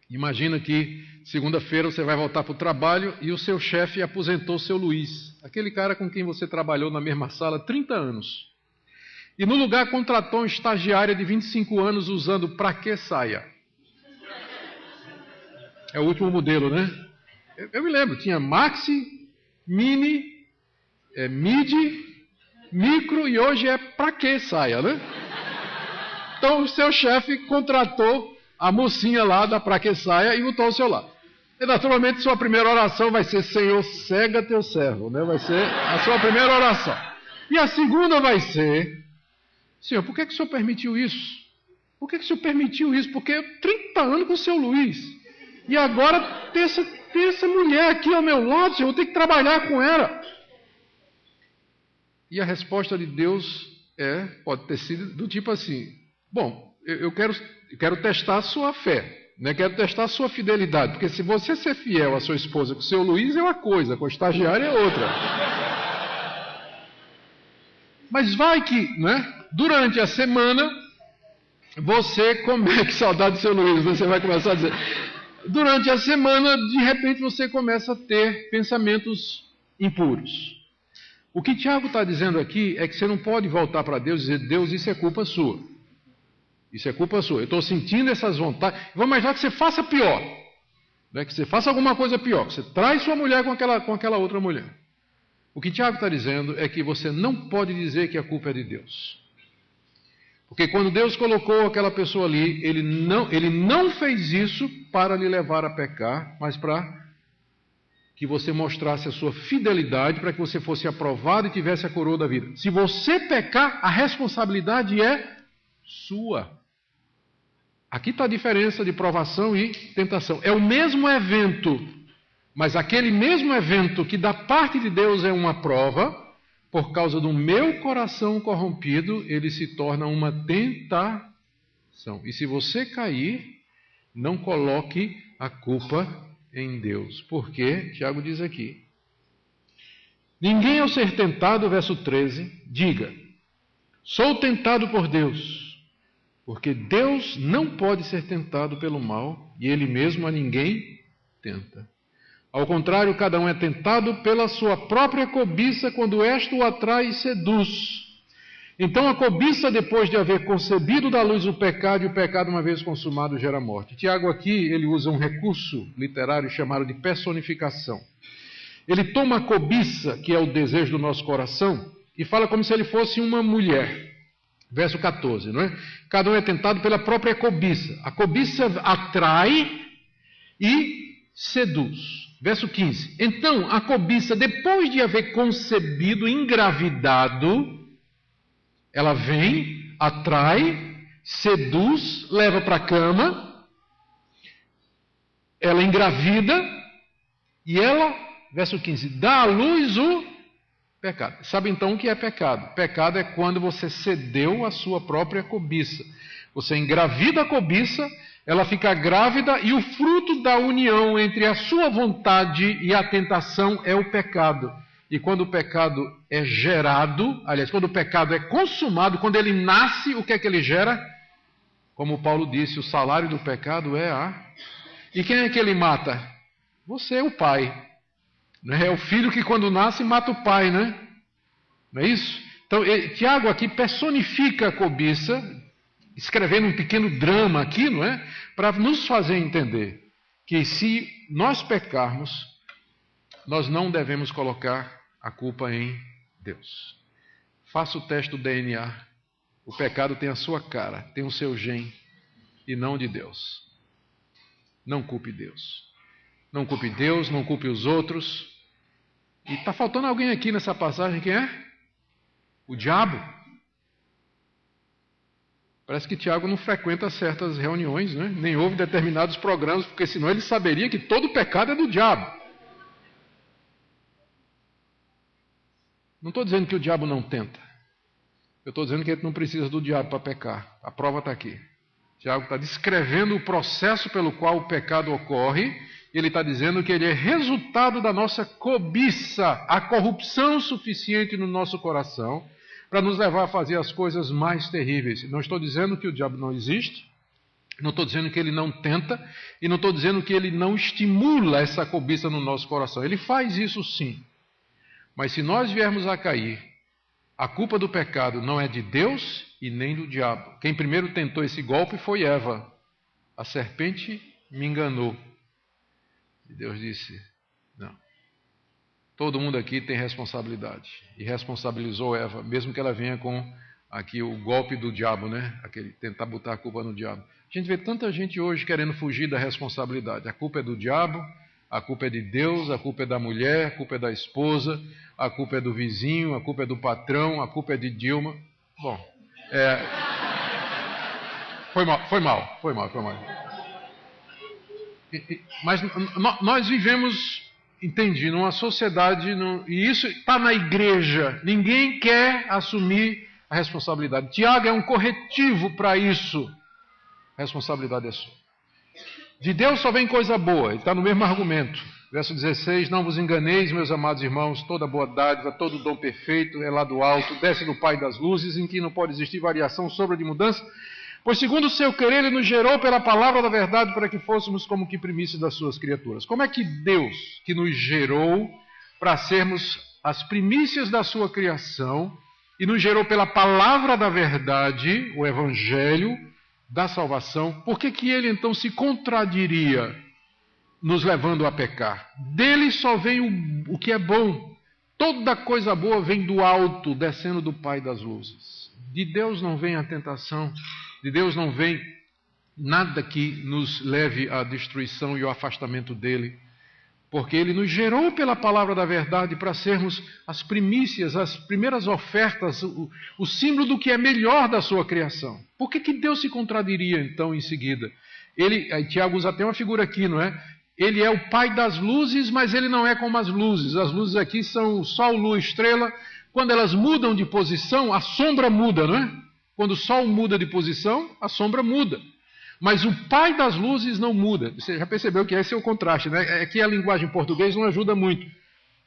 Imagina que segunda-feira você vai voltar para o trabalho e o seu chefe aposentou o seu Luiz, aquele cara com quem você trabalhou na mesma sala há 30 anos. E no lugar contratou uma estagiária de 25 anos usando pra que saia? É o último modelo, né? Eu me lembro, tinha Maxi, Mini, Midi, Micro e hoje é pra que saia, né? Então o seu chefe contratou a mocinha lá da pra que saia e botou o seu lá. E naturalmente sua primeira oração vai ser: Senhor, cega teu servo, né? Vai ser a sua primeira oração. E a segunda vai ser: Senhor, por que o Senhor permitiu isso? Por que o Senhor permitiu isso? Porque eu 30 anos com o seu Luiz. E agora tem essa mulher aqui ao meu lado, Senhor, eu tenho que trabalhar com ela. E a resposta de Deus pode ter sido do tipo assim: bom, eu quero testar a sua fé, né? Quero testar a sua fidelidade, porque se você ser fiel à sua esposa com o seu Luiz é uma coisa, com o estagiário é outra. Mas vai que, durante a semana, você que saudade do seu Luiz, você vai começar a dizer, durante a semana, de repente você começa a ter pensamentos impuros. O que Tiago está dizendo aqui é que você não pode voltar para Deus e dizer: Deus, isso é culpa sua. Isso é culpa sua. Eu estou sentindo essas vontades. Vamos imaginar que você faça pior. Que você faça alguma coisa pior. Que você traz sua mulher com aquela outra mulher. O que Tiago está dizendo é que você não pode dizer que a culpa é de Deus. Porque quando Deus colocou aquela pessoa ali, Ele não fez isso para lhe levar a pecar, mas para que você mostrasse a sua fidelidade, para que você fosse aprovado e tivesse a coroa da vida. Se você pecar, a responsabilidade é sua. Aqui está a diferença de provação e tentação. É o mesmo evento, mas aquele mesmo evento que da parte de Deus é uma prova, por causa do meu coração corrompido, ele se torna uma tentação. E se você cair, não coloque a culpa em Deus. Porque, Tiago diz aqui, ninguém ao ser tentado, verso 13, diga: sou tentado por Deus, porque Deus não pode ser tentado pelo mal, e Ele mesmo a ninguém tenta. Ao contrário, cada um é tentado pela sua própria cobiça, quando esta o atrai e seduz. Então a cobiça, depois de haver concebido da luz o pecado, e o pecado, uma vez consumado, gera morte. Tiago aqui, ele usa um recurso literário chamado de personificação. Ele toma a cobiça, que é o desejo do nosso coração, e fala como se ele fosse uma mulher. Verso 14, não é? Cada um é tentado pela própria cobiça. A cobiça atrai e seduz. Verso 15. Então, a cobiça, depois de haver concebido, engravidado, ela vem, atrai, seduz, leva para a cama, ela engravida e ela, verso 15, dá à luz o pecado. Sabe então o que é pecado? Pecado é quando você cedeu à sua própria cobiça. Você engravida a cobiça, ela fica grávida e o fruto da união entre a sua vontade e a tentação é o pecado. E quando o pecado é gerado, aliás, quando o pecado é consumado, quando ele nasce, o que é que ele gera? Como Paulo disse, o salário do pecado é a... E quem é que ele mata? Você, o pai. É o filho que quando nasce mata o pai, né? Não é isso? Então, Tiago aqui personifica a cobiça, escrevendo um pequeno drama aqui, não é? Para nos fazer entender que se nós pecarmos, nós não devemos colocar a culpa em Deus. Faça o teste do DNA. O pecado tem a sua cara, tem o seu gene, e não de Deus. Não culpe Deus. Não culpe Deus, não culpe os outros. E está faltando alguém aqui nessa passagem, quem é? O diabo. Parece que Tiago não frequenta certas reuniões, né? Nem ouve determinados programas, porque senão ele saberia que todo pecado é do diabo. Não estou dizendo que o diabo não tenta. Eu estou dizendo que ele não precisa do diabo para pecar. A prova está aqui. Tiago está descrevendo o processo pelo qual o pecado ocorre. Ele está dizendo que ele é resultado da nossa cobiça, a corrupção suficiente no nosso coração para nos levar a fazer as coisas mais terríveis. Não estou dizendo que o diabo não existe, não estou dizendo que ele não tenta, e não estou dizendo que ele não estimula essa cobiça no nosso coração. Ele faz isso sim. Mas se nós viermos a cair, a culpa do pecado não é de Deus e nem do diabo. Quem primeiro tentou esse golpe foi Eva. A serpente me enganou. E Deus disse, não. Todo mundo aqui tem responsabilidade. E responsabilizou Eva, mesmo que ela venha com aqui o golpe do diabo, né? Aquele tentar botar a culpa no diabo. A gente vê tanta gente hoje querendo fugir da responsabilidade. A culpa é do diabo, a culpa é de Deus, a culpa é da mulher, a culpa é da esposa, a culpa é do vizinho, a culpa é do patrão, a culpa é de Dilma. Bom, foi mal. Mas nós vivemos, entendi, numa sociedade, e isso está na igreja. Ninguém quer assumir a responsabilidade. Tiago é um corretivo para isso. A responsabilidade é sua. De Deus só vem coisa boa, ele está no mesmo argumento. Verso 16, não vos enganeis, meus amados irmãos, toda boa dádiva, todo dom perfeito é lá do alto, desce do Pai das luzes, em que não pode existir variação, sombra de mudança, pois segundo o seu querer ele nos gerou pela palavra da verdade para que fôssemos como que primícias das suas criaturas. Como é que Deus, que nos gerou para sermos as primícias da sua criação, e nos gerou pela palavra da verdade, o evangelho da salvação, por que ele então se contradiria, nos levando a pecar? Dele só vem o que é bom. Toda coisa boa vem do alto, descendo do Pai das luzes. De Deus não vem a tentação, de Deus não vem nada que nos leve à destruição e ao afastamento dele, porque ele nos gerou pela palavra da verdade para sermos as primícias, as primeiras ofertas, o símbolo do que é melhor da sua criação. Por que Deus se contradiria então em seguida? Tiago usa até uma figura aqui, não é? Ele é o Pai das luzes, mas ele não é como as luzes. As luzes aqui são Sol, Lua, Estrela. Quando elas mudam de posição, a sombra muda, não é? Quando o Sol muda de posição, a sombra muda. Mas o Pai das luzes não muda. Você já percebeu que esse é o contraste, né? É que a linguagem em português não ajuda muito.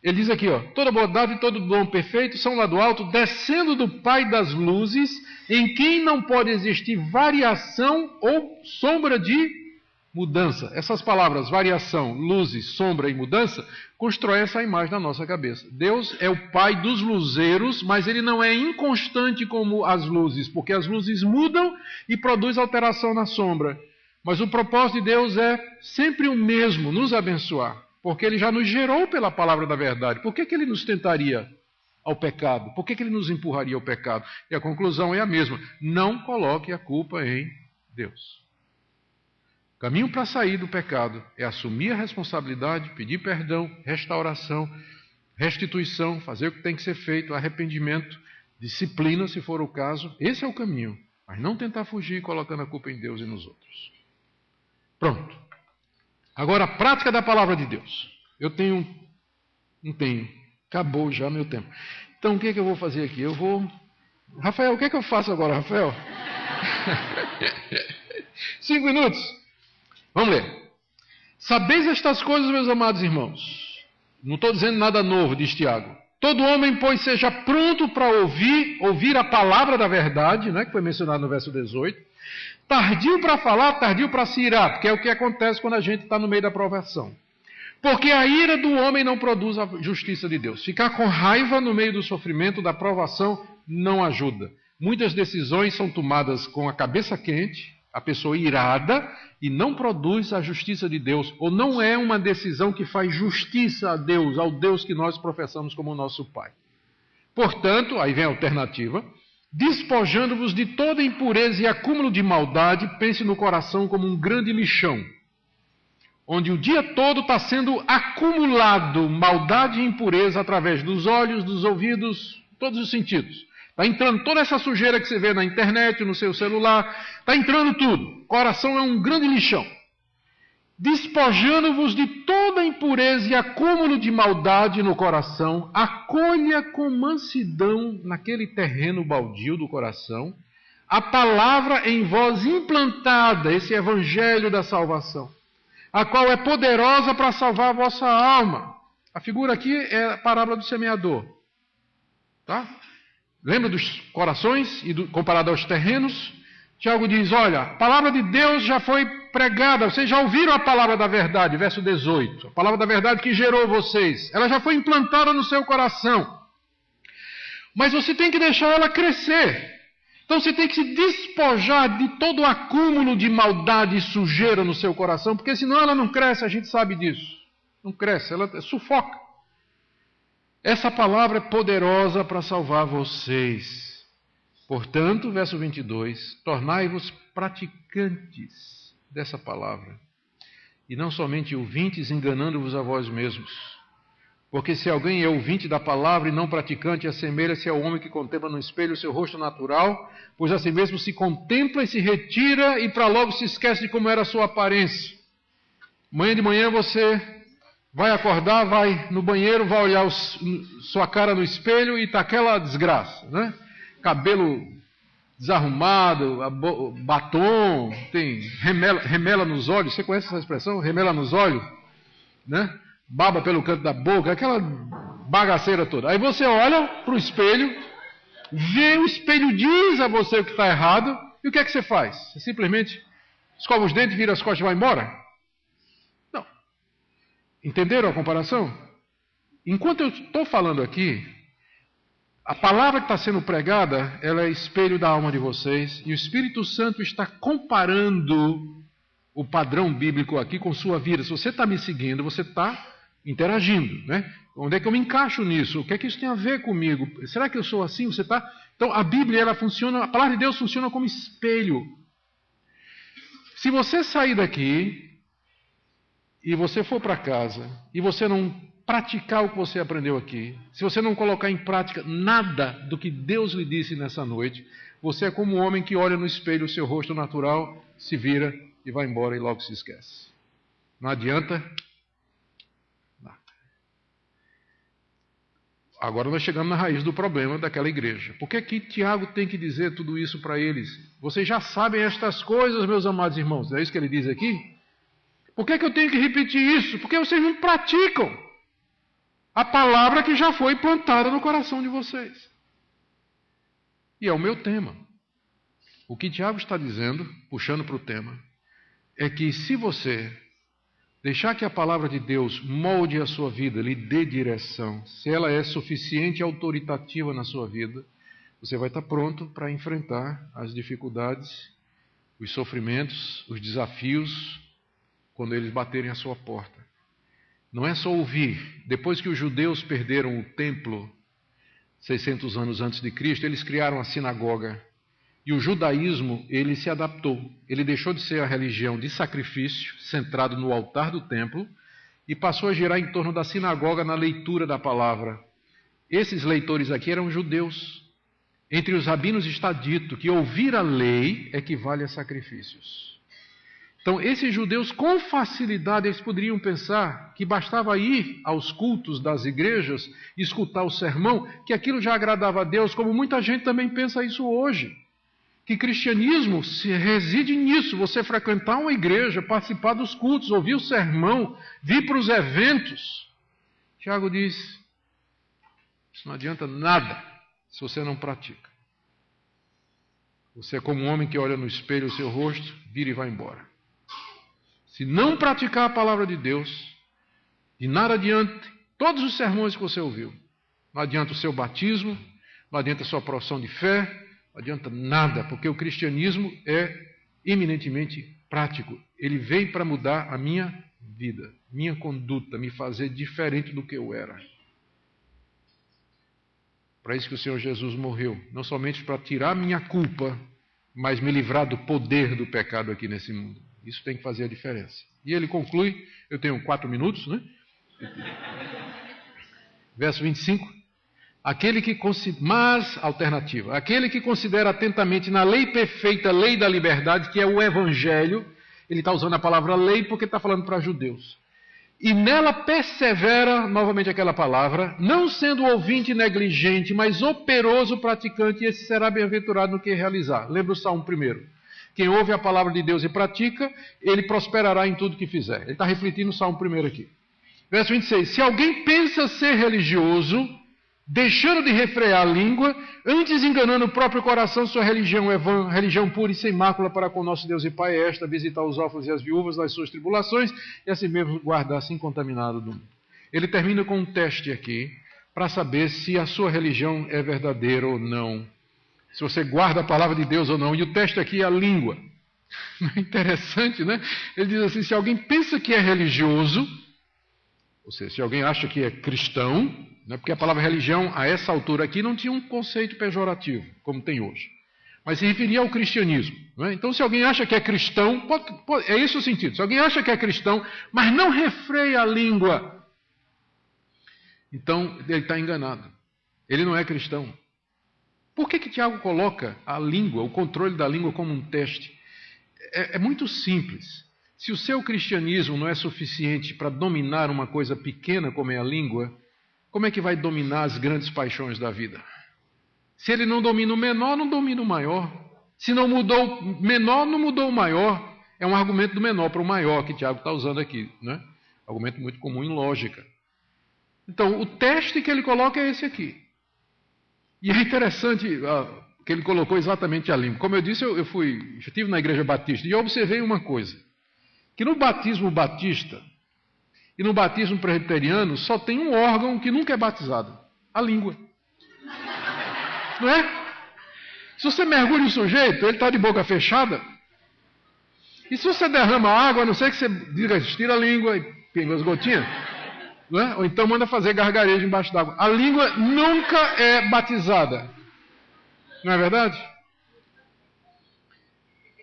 Ele diz aqui, ó, toda bondade e todo dom perfeito são lá do alto, descendo do Pai das luzes, em quem não pode existir variação ou sombra de mudança. Essas palavras, variação, luzes, sombra e mudança, constroem essa imagem na nossa cabeça. Deus é o Pai dos luzeiros, mas ele não é inconstante como as luzes, porque as luzes mudam e produz alteração na sombra. Mas o propósito de Deus é sempre o mesmo, nos abençoar, porque ele já nos gerou pela palavra da verdade. Por que ele nos tentaria ao pecado? Por que ele nos empurraria ao pecado? E a conclusão é a mesma. Não coloque a culpa em Deus. O caminho para sair do pecado é assumir a responsabilidade, pedir perdão, restauração, restituição, fazer o que tem que ser feito, arrependimento, disciplina, se for o caso. Esse é o caminho. Mas não tentar fugir colocando a culpa em Deus e nos outros. Pronto. Agora, a prática da palavra de Deus. Eu tenho... Não tenho. Acabou já meu tempo. Então, o que é que eu vou fazer aqui? Eu vou... Rafael, o que é que eu faço agora, Rafael? 5 minutos. Vamos ler. Sabeis estas coisas, meus amados irmãos. Não estou dizendo nada novo, diz Tiago. Todo homem, pois, seja pronto para ouvir a palavra da verdade, né, que foi mencionado no verso 18. Tardio para falar, tardio para se irar, porque é o que acontece quando a gente está no meio da provação. Porque a ira do homem não produz a justiça de Deus. Ficar com raiva no meio do sofrimento, da provação, não ajuda. Muitas decisões são tomadas com a cabeça quente, a pessoa irada, e não produz a justiça de Deus. Ou não é uma decisão que faz justiça a Deus, ao Deus que nós professamos como nosso Pai. Portanto, aí vem a alternativa, despojando-vos de toda impureza e acúmulo de maldade, pense no coração como um grande lixão, onde o dia todo está sendo acumulado maldade e impureza através dos olhos, dos ouvidos, todos os sentidos. Está entrando toda essa sujeira que você vê na internet, no seu celular, está entrando tudo. O coração é um grande lixão. Despojando-vos de toda impureza e acúmulo de maldade no coração, acolha com mansidão naquele terreno baldio do coração a palavra em vós implantada, esse evangelho da salvação, a qual é poderosa para salvar a vossa alma. A figura aqui é a parábola do semeador. Tá? Lembra dos corações comparado aos terrenos? Tiago diz, olha, a palavra de Deus já foi pregada, vocês já ouviram a palavra da verdade, verso 18. A palavra da verdade que gerou vocês, ela já foi implantada no seu coração. Mas você tem que deixar ela crescer. Então você tem que se despojar de todo o acúmulo de maldade e sujeira no seu coração, porque senão ela não cresce, a gente sabe disso. Não cresce, ela sufoca. Essa palavra é poderosa para salvar vocês. Portanto, verso 22, tornai-vos praticantes dessa palavra, e não somente ouvintes, enganando-vos a vós mesmos. Porque se alguém é ouvinte da palavra e não praticante, assemelha-se ao homem que contempla no espelho o seu rosto natural, pois assim mesmo se contempla e se retira e para logo se esquece de como era a sua aparência. Amanhã de manhã você vai acordar, vai no banheiro, vai olhar sua cara no espelho e está aquela desgraça, né? Cabelo desarrumado, batom, tem remela nos olhos, você conhece essa expressão? Remela nos olhos, né? Baba pelo canto da boca, aquela bagaceira toda. Aí você olha para o espelho, vê o espelho, diz a você o que está errado, e o que é que você faz? Você simplesmente escova os dentes, vira as costas e vai embora? Não. Entenderam a comparação? Enquanto eu estou falando aqui, a palavra que está sendo pregada, ela é espelho da alma de vocês, e o Espírito Santo está comparando o padrão bíblico aqui com sua vida. Se você está me seguindo, você está interagindo, né? Onde é que eu me encaixo nisso? O que é que isso tem a ver comigo? Será que eu sou assim? Você está? Então a Bíblia, ela funciona, a palavra de Deus funciona como espelho. Se você sair daqui e você for para casa e você não praticar o que você aprendeu aqui, se você não colocar em prática nada do que Deus lhe disse nessa noite, você é como um homem que olha no espelho o seu rosto natural, se vira e vai embora e logo se esquece. Não adianta nada. Agora nós chegamos na raiz do problema daquela igreja. Por que que Tiago tem que dizer tudo isso para eles? Vocês já sabem estas coisas, meus amados irmãos. É isso que ele diz aqui? Por que que eu tenho que repetir isso? Porque vocês não praticam a palavra que já foi plantada no coração de vocês. E é o meu tema. O que Tiago está dizendo, puxando para o tema, é que se você deixar que a palavra de Deus molde a sua vida, lhe dê direção, se ela é suficiente e autoritativa na sua vida, você vai estar pronto para enfrentar as dificuldades, os sofrimentos, os desafios, quando eles baterem a sua porta. Não é só ouvir. Depois que os judeus perderam o templo, 600 anos antes de Cristo, eles criaram a sinagoga. E o judaísmo, ele se adaptou. Ele deixou de ser a religião de sacrifício, centrado no altar do templo, e passou a girar em torno da sinagoga na leitura da palavra. Esses leitores aqui eram judeus. Entre os rabinos está dito que ouvir a lei equivale a sacrifícios. Então, esses judeus, com facilidade, eles poderiam pensar que bastava ir aos cultos das igrejas, escutar o sermão, que aquilo já agradava a Deus, como muita gente também pensa isso hoje. Que cristianismo se reside nisso, você frequentar uma igreja, participar dos cultos, ouvir o sermão, vir para os eventos. Tiago diz, isso não adianta nada se você não pratica. Você é como um homem que olha no espelho o seu rosto, vira e vai embora. Se não praticar a palavra de Deus, de nada adianta todos os sermões que você ouviu. Não adianta o seu batismo, não adianta a sua profissão de fé, não adianta nada, porque o cristianismo é eminentemente prático. Ele veio para mudar a minha vida, minha conduta, me fazer diferente do que eu era. Para isso que o Senhor Jesus morreu, não somente para tirar minha culpa, mas me livrar do poder do pecado aqui nesse mundo. Isso tem que fazer a diferença. E ele conclui, eu tenho 4 minutos, né? Verso 25. Aquele que considera atentamente na lei perfeita, lei da liberdade, que é o Evangelho, ele está usando a palavra lei porque está falando para judeus. E nela persevera, novamente aquela palavra, não sendo ouvinte negligente, mas operoso praticante, esse será bem-aventurado no que realizar. Lembra o Salmo 1. Quem ouve a palavra de Deus e pratica, ele prosperará em tudo que fizer. Ele está refletindo no Salmo 1 aqui. Verso 26. Se alguém pensa ser religioso, deixando de refrear a língua, antes enganando o próprio coração, sua religião é vã, religião pura e sem mácula para com nosso Deus e Pai é esta, visitar os órfãos e as viúvas nas suas tribulações, e assim mesmo guardar-se incontaminado do mundo. Ele termina com um teste aqui, para saber se a sua religião é verdadeira ou não. Se você guarda a palavra de Deus ou não. E o teste aqui é a língua. É interessante, né? Ele diz assim, se alguém pensa que é religioso, ou seja, se alguém acha que é cristão, né? Porque a palavra religião, a essa altura aqui, não tinha um conceito pejorativo, como tem hoje. Mas se referia ao cristianismo. Né? Então, se alguém acha que é cristão, é esse o sentido. Se alguém acha que é cristão, mas não refreia a língua, então ele está enganado. Ele não é cristão. Por que Tiago coloca a língua, o controle da língua como um teste? É muito simples. Se o seu cristianismo não é suficiente para dominar uma coisa pequena como é a língua, como é que vai dominar as grandes paixões da vida? Se ele não domina o menor, não domina o maior. Se não mudou o menor, não mudou o maior. É um argumento do menor para o maior que Tiago está usando aqui. Né? Argumento muito comum em lógica. Então, o teste que ele coloca é esse aqui. E é interessante que ele colocou exatamente a língua. Como eu disse, eu estive na igreja batista e observei uma coisa. Que no batismo batista e no batismo presbiteriano só tem um órgão que nunca é batizado. A língua. Não é? Se você mergulha o sujeito, ele está de boca fechada. E se você derrama água, a não ser que você diga, estira a língua e pinga as gotinhas. Não é? Ou então manda fazer gargarejo embaixo d'água. A língua nunca é batizada. Não é verdade?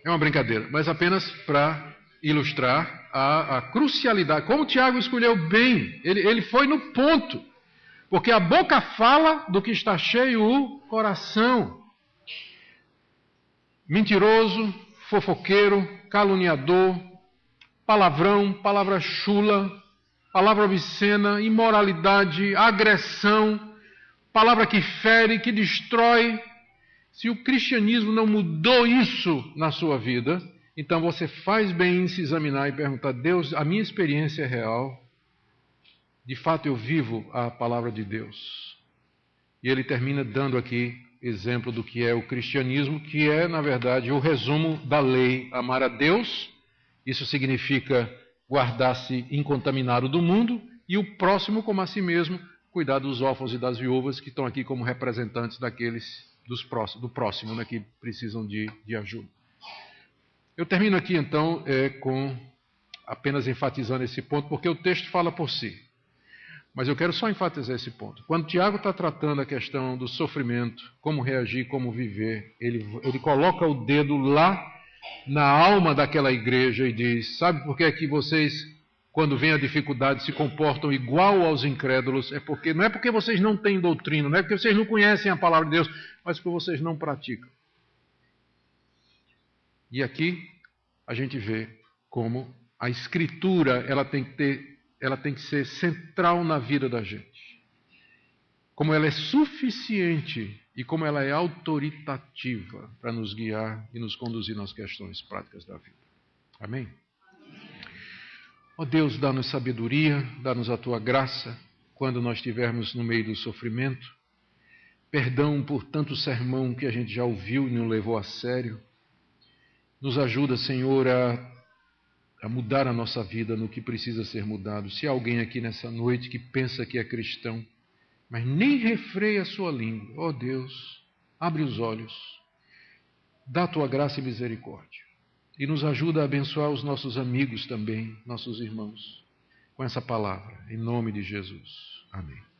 É uma brincadeira, mas apenas para ilustrar a crucialidade. Como o Tiago escolheu bem, ele foi no ponto. Porque a boca fala do que está cheio o coração. Mentiroso, fofoqueiro, caluniador, palavrão, palavra chula, palavra obscena, imoralidade, agressão, palavra que fere, que destrói. Se o cristianismo não mudou isso na sua vida, então você faz bem em se examinar e perguntar, Deus, a minha experiência é real? De fato eu vivo a palavra de Deus? E ele termina dando aqui exemplo do que é o cristianismo, que é, na verdade, o resumo da lei, amar a Deus. Isso significa guardar-se incontaminado do mundo, e o próximo como a si mesmo, cuidar dos órfãos e das viúvas que estão aqui como representantes daqueles do próximo, né, que precisam de ajuda. Eu termino aqui então com apenas enfatizando esse ponto, porque o texto fala por si. Mas eu quero só enfatizar esse ponto. Quando Tiago está tratando a questão do sofrimento, como reagir, como viver, ele coloca o dedo lá na alma daquela igreja e diz, sabe por que é que vocês, quando vem a dificuldade, se comportam igual aos incrédulos? Não é porque vocês não têm doutrina, não é porque vocês não conhecem a palavra de Deus, mas porque vocês não praticam. E aqui a gente vê como a Escritura ela tem que ser central na vida da gente. Como ela é suficiente e como ela é autoritativa para nos guiar e nos conduzir nas questões práticas da vida. Amém? Ó Deus, dá-nos sabedoria, dá-nos a Tua graça quando nós estivermos no meio do sofrimento. Perdão por tanto sermão que a gente já ouviu e não levou a sério. Nos ajuda, Senhor, a mudar a nossa vida no que precisa ser mudado. Se há alguém aqui nessa noite que pensa que é cristão, mas nem refreia a sua língua, ó Deus, abre os olhos, dá a Tua graça e misericórdia. E nos ajuda a abençoar os nossos amigos também, nossos irmãos, com essa palavra, em nome de Jesus. Amém.